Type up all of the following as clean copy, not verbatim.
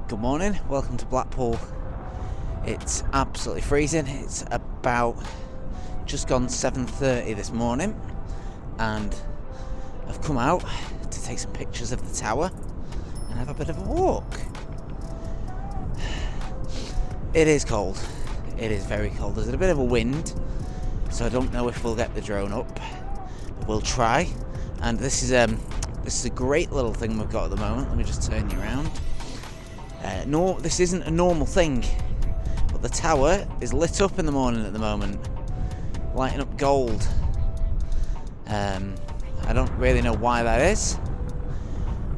Good morning, welcome to Blackpool. It's absolutely freezing. It's about just gone 7:30 this morning and I've come out to take some pictures of the tower and have a bit of a walk. It is cold. It is very cold. There's a bit of a wind, so I don't know if we'll get the drone up, but we'll try. And this is a great little thing we've got at the moment. Let me just turn you around. This isn't a normal thing, but the tower is lit up in the morning at the moment, lighting up gold. I don't really know why that is.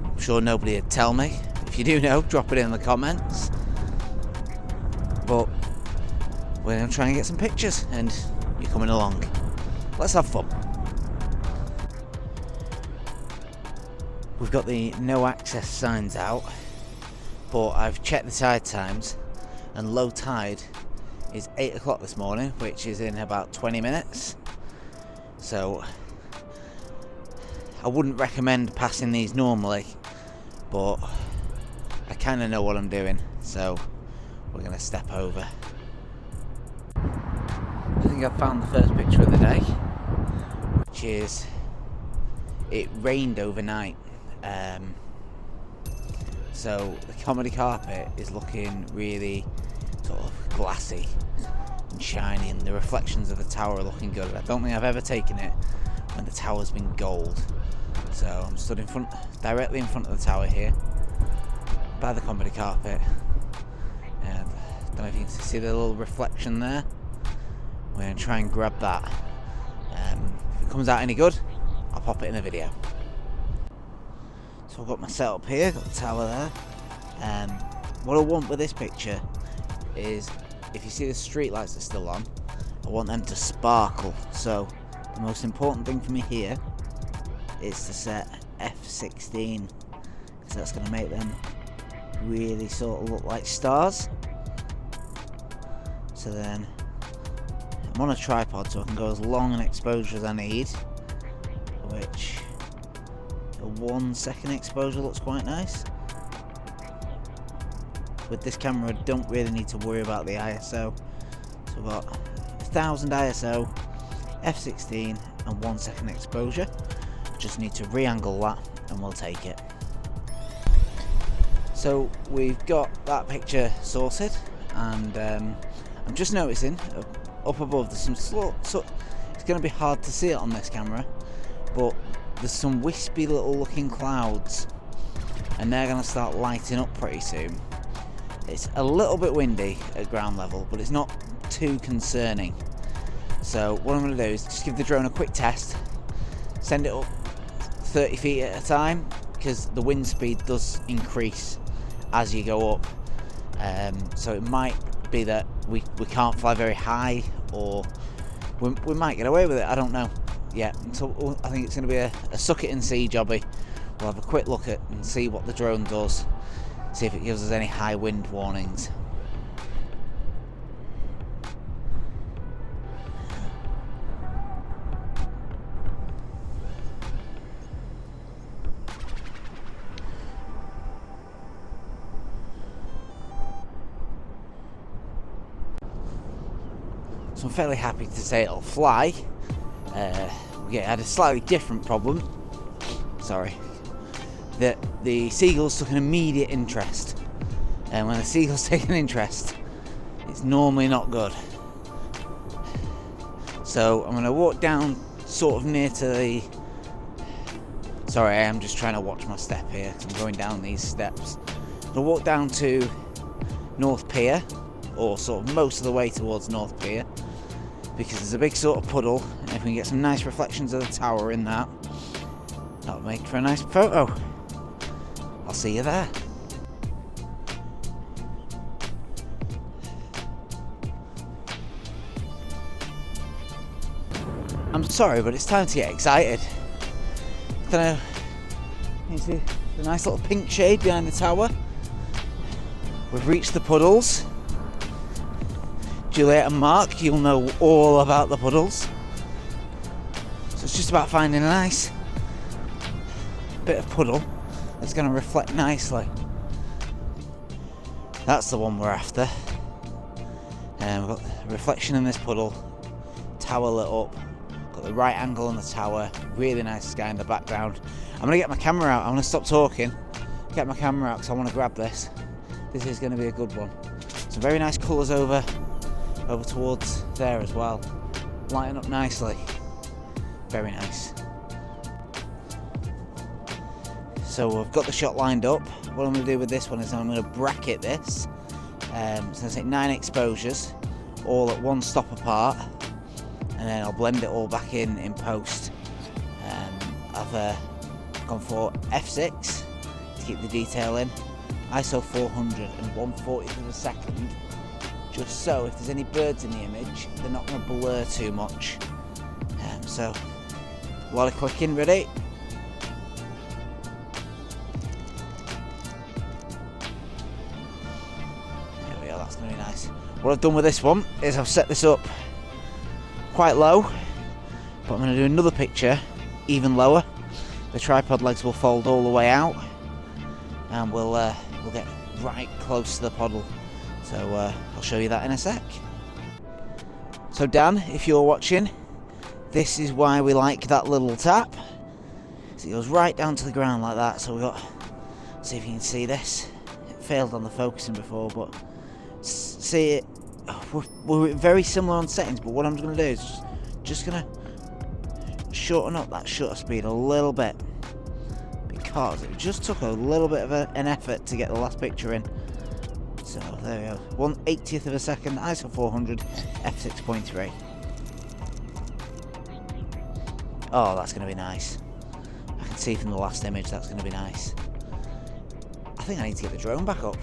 I'm sure nobody would tell me. If you do know, drop it in the comments. But we're going to try and get some pictures, and you're coming along. Let's have fun. We've got the no access signs out, but I've checked the tide times and low tide is 8 o'clock this morning, which is in about 20 minutes. So I wouldn't recommend passing these normally, but I kind of know what I'm doing, so we're going to step over. I think I've found the first picture of the day, which is it rained overnight. So the comedy carpet is looking really sort of glassy and shiny, and the reflections of the tower are looking good. I don't think I've ever taken it when the tower's been gold. So I'm stood directly in front of the tower here, by the comedy carpet. And I don't know if you can see the little reflection there. We're going to try and grab that. If it comes out any good, I'll pop it in a video. So I've got my setup here, got the tower there. What I want with this picture is, if you see the street lights are still on, I want them to sparkle. So the most important thing for me here is to set f16, because that's going to make them really sort of look like stars. So then I'm on a tripod, so I can go as long an exposure as I need, which a 1 second exposure looks quite nice. With this camera I don't really need to worry about the ISO, so I've got 1000 ISO, f16 and 1 second exposure. Just need to re-angle that and we'll take it. So we've got that picture sorted, and I'm just noticing up above there's some it's going to be hard to see it on this camera, but there's some wispy little looking clouds and they're going to start lighting up pretty soon. It's a little bit windy at ground level, but it's not too concerning. So what I'm going to do is just give the drone a quick test, send it up 30 feet at a time, because the wind speed does increase as you go up. So it might be that we can't fly very high, or we might get away with it, I don't know. Yeah, so I think it's going to be a suck it and see jobby. We'll have a quick look at and see what the drone does, see if it gives us any high wind warnings. So I'm fairly happy to say it'll fly. I had a slightly different problem. Sorry. The seagulls took an immediate interest, and when the seagulls take an interest, it's normally not good. So I'm going to walk down sort of near to the... Sorry, I am just trying to watch my step here, because I'm going down these steps. I'm going to walk down to North Pier, or sort of most of the way towards North Pier, because there's a big sort of puddle, and if we can get some nice reflections of the tower in that, that'll make for a nice photo. I'll see you there. I'm sorry, but it's time to get excited. I don't know, you see the nice little pink shade behind the tower. We've reached the puddles. Juliet and Mark, you'll know all about the puddles. So it's just about finding a nice bit of puddle that's going to reflect nicely. That's the one we're after. And we've got the reflection in this puddle, tower lit up, got the right angle on the tower, really nice sky in the background. I'm going to get my camera out, I'm going to stop talking, get my camera out because I want to grab this. This is going to be a good one. Some very nice colours over towards there as well. Lighting up nicely. Very nice. So I've got the shot lined up. What I'm going to do with this one is I'm going to bracket this. So I'm going to take 9 exposures, all at one stop apart, and then I'll blend it all back in post. I've gone for f6 to keep the detail in, ISO 400 and 1/40th of a second, just so if there's any birds in the image, they're not going to blur too much. So a lot of clicking, ready? That's going to be nice. What I've done with this one is I've set this up quite low, but I'm going to do another picture even lower. The tripod legs will fold all the way out, and we'll get right close to the puddle. So I'll show you that in a sec. So Dan, if you're watching, this is why we like that little tap. So it goes right down to the ground like that. So we've got, see if you can see this. It failed on the focusing before, but see it, we're very similar on settings, but what I'm going to do is just going to shorten up that shutter speed a little bit, because it just took a little bit of an effort to get the last picture in. So there we go, 1/80th of a second, ISO 400, f6.3. Oh, that's going to be nice. I can see from the last image that's going to be nice. I think I need to get the drone back up.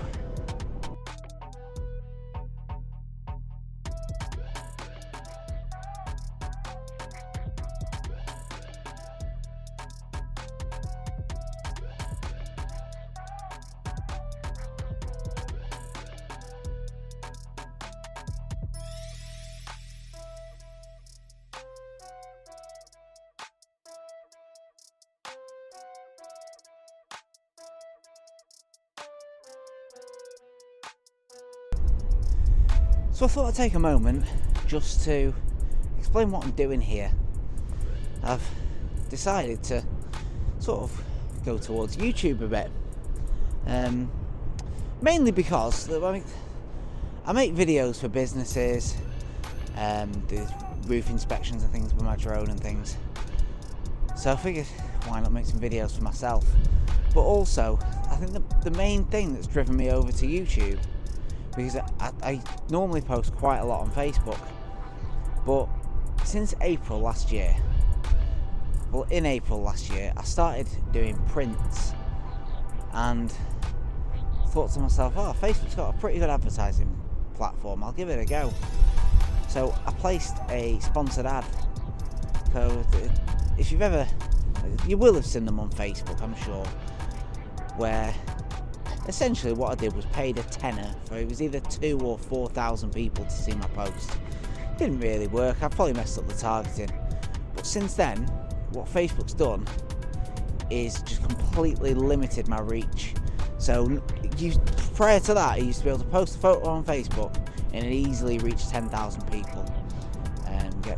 So I thought I'd take a moment just to explain what I'm doing here. I've decided to sort of go towards YouTube a bit, mainly because I make videos for businesses, do roof inspections and things with my drone and things. So I figured, why not make some videos for myself? But also, I think the main thing that's driven me over to YouTube, because I normally post quite a lot on Facebook, but since April last year, in April last year, I started doing prints, and thought to myself, oh, Facebook's got a pretty good advertising platform, I'll give it a go. So I placed a sponsored ad. So if you will have seen them on Facebook, I'm sure, where essentially what I did was paid a tenner for, it was either 2,000 or 4,000 people to see my post. It didn't really work, I probably messed up the targeting. But since then, what Facebook's done is just completely limited my reach. So prior to that, I used to be able to post a photo on Facebook and it easily reached 10,000 people and get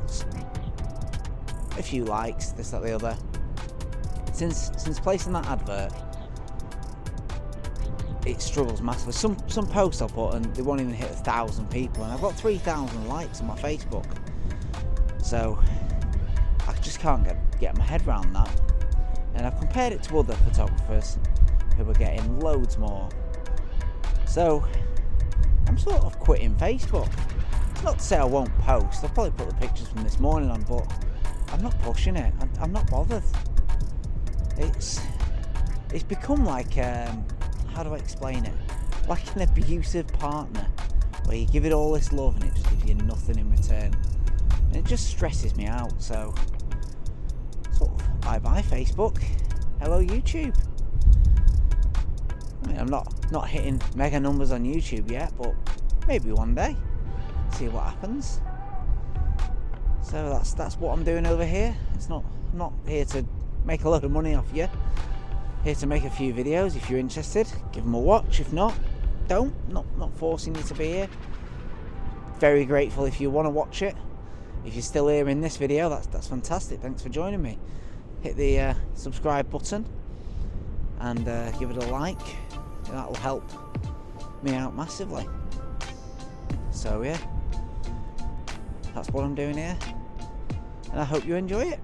a few likes, this, that, the other. Since placing that advert, it struggles massively. Some posts I put and they won't even hit 1,000 people, and I've got 3,000 likes on my Facebook. So I just can't get my head around that. And I've compared it to other photographers who are getting loads more. So I'm sort of quitting Facebook. It's not to say I won't post. I'll probably put the pictures from this morning on, but I'm not pushing it. I'm not bothered. It's become like, how do I explain it? Like an abusive partner, where you give it all this love and it just gives you nothing in return. And it just stresses me out. So sort of bye-bye Facebook. Hello YouTube. I mean, I'm not hitting mega numbers on YouTube yet, but maybe one day. See what happens. So that's what I'm doing over here. I'm not here to make a load of money off you. Here to make a few videos. If you're interested, give them a watch. If not, don't. Not forcing you to be here. Very grateful if you want to watch it. If you're still here in this video, that's fantastic. Thanks for joining me. Hit the subscribe button and give it a like. That will help me out massively. So yeah, that's what I'm doing here, and I hope you enjoy it.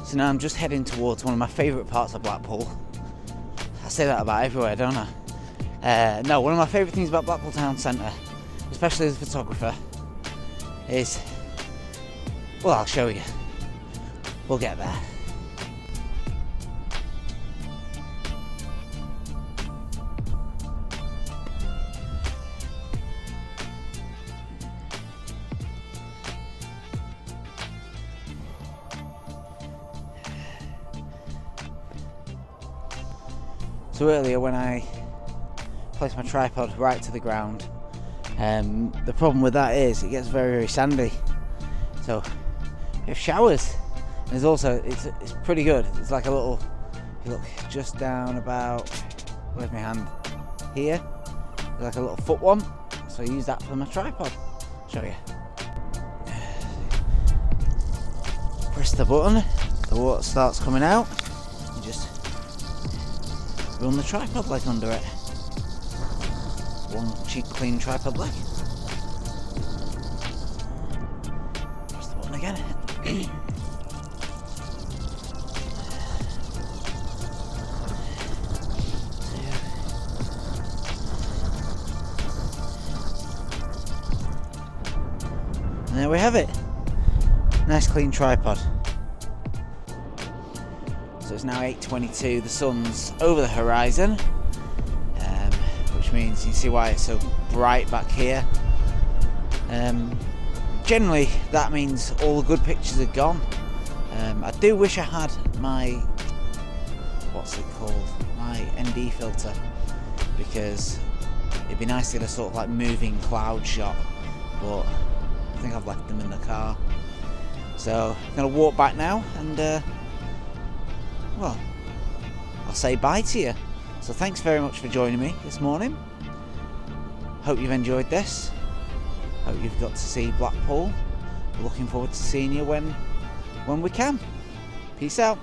So now I'm just heading towards one of my favourite parts of Blackpool. I say that about everywhere, don't I? No, one of my favourite things about Blackpool Town Centre, especially as a photographer, is... well, I'll show you. We'll get there. So earlier when I placed my tripod right to the ground, the problem with that is it gets very, very sandy. So we have showers. And there's also, it's pretty good. It's like a little, if you look just down about, where's my hand? Here. There's like a little foot one. So I use that for my tripod. Show you. Press the button, the water starts coming out. You just run the tripod leg under it. One cheap clean tripod leg. Press the button again. And there we have it. Nice clean tripod. So it's now 8:22, the sun's over the horizon, which means you can see why it's so bright back here. Generally that means all the good pictures are gone. I do wish I had my, what's it called, my ND filter, because it'd be nice to get a sort of like moving cloud shot, but I think I've left them in the car. So I'm going to walk back now and well, I'll say bye to you. So thanks very much for joining me this morning. Hope you've enjoyed this. Hope you've got to see Blackpool. Looking forward to seeing you when we can. Peace out.